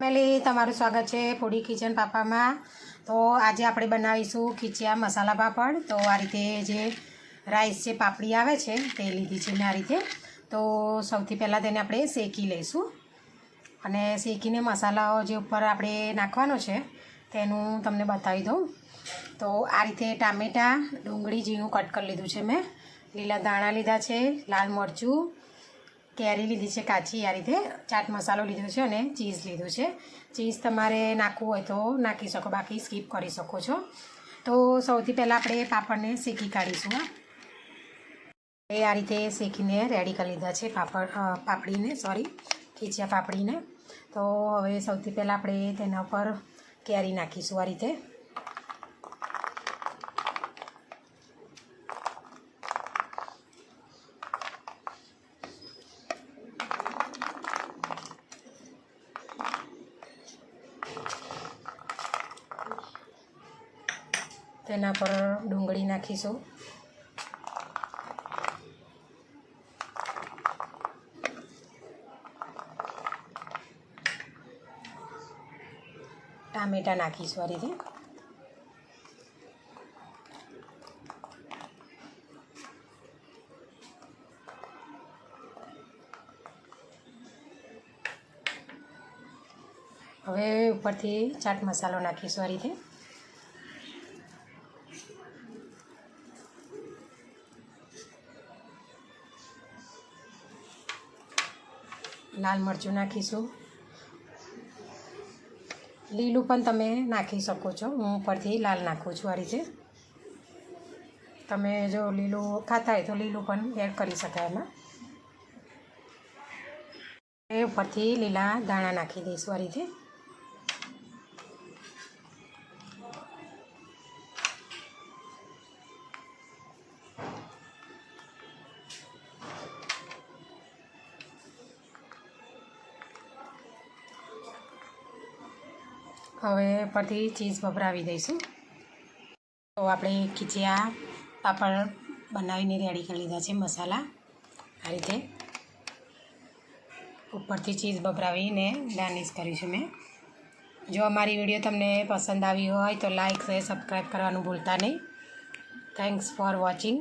Family તમારું સ્વાગત છે ફૂડી કિચન પાપામાં। તો આજે આપણે બનાવીશું ખીચિયા મસાલા પાપડ। તો આ રીતે જે રાઈસ જે પાપડી આવે છે તે લીધી છે મેં આ રીતે। તો સૌથી પહેલાં તેને આપણે શેકી લઈશું અને શેકીને મસાલાઓ જે ઉપર આપણે નાખવાનો છે તેનું તમને બતાવી દઉં। તો આ રીતે ટામેટાં ડુંગળી ઝીણું કટ કરી લીધું છે મેં, લીલા ધાણા લીધા છે, લાલ મરચું, કેરી લીધી છે કાચી, આ રીતે ચાટ મસાલો લીધો છે અને ચીઝ લીધું છે। ચીઝ તમારે નાખવું હોય તો નાખી શકો, બાકી સ્કીપ કરી શકો છો। તો સૌથી પહેલાં આપણે પાપડને શેકી કાઢીશું। આ રીતે શેકીને રેડી કરી લીધા છે ખીચિયા પાપડીને। તો હવે સૌથી પહેલાં આપણે તેના ઉપર કેરી નાખીશું આ રીતે। તેના પર ડુંગળી નાખીશું, ટામેટાં નાખીશું આ રીતે, હવે ઉપરથી ચાટ મસાલો નાખીશું આ રીતે, લાલ મરચું નાખીશું, લીલું પણ તમે નાખી શકો છો, હું ઉપરથી લાલ નાખું છું આ રીતે। તમે જો લીલું ખાતા હોય તો લીલું પણ એડ કરી શકાય એમાં। એ ઉપરથી લીલા ધાણા નાખી દઈશું આ રીતે। હવે ઉપરથી ચીઝ ભભરાવી દઈશું। તો આપણે ખીચિયા પાપડ બનાવીને રેડી કરી લીધા છે મસાલા આ રીતે। ઉપરથી ચીઝ ભભરાવીને ગાર્નિશ કરીશું મેં। જો અમારી વિડીયો તમને પસંદ આવી હોય તો લાઇક શેર સબસ્ક્રાઈબ કરવાનું ભૂલતા નહીં। Thanks for watching.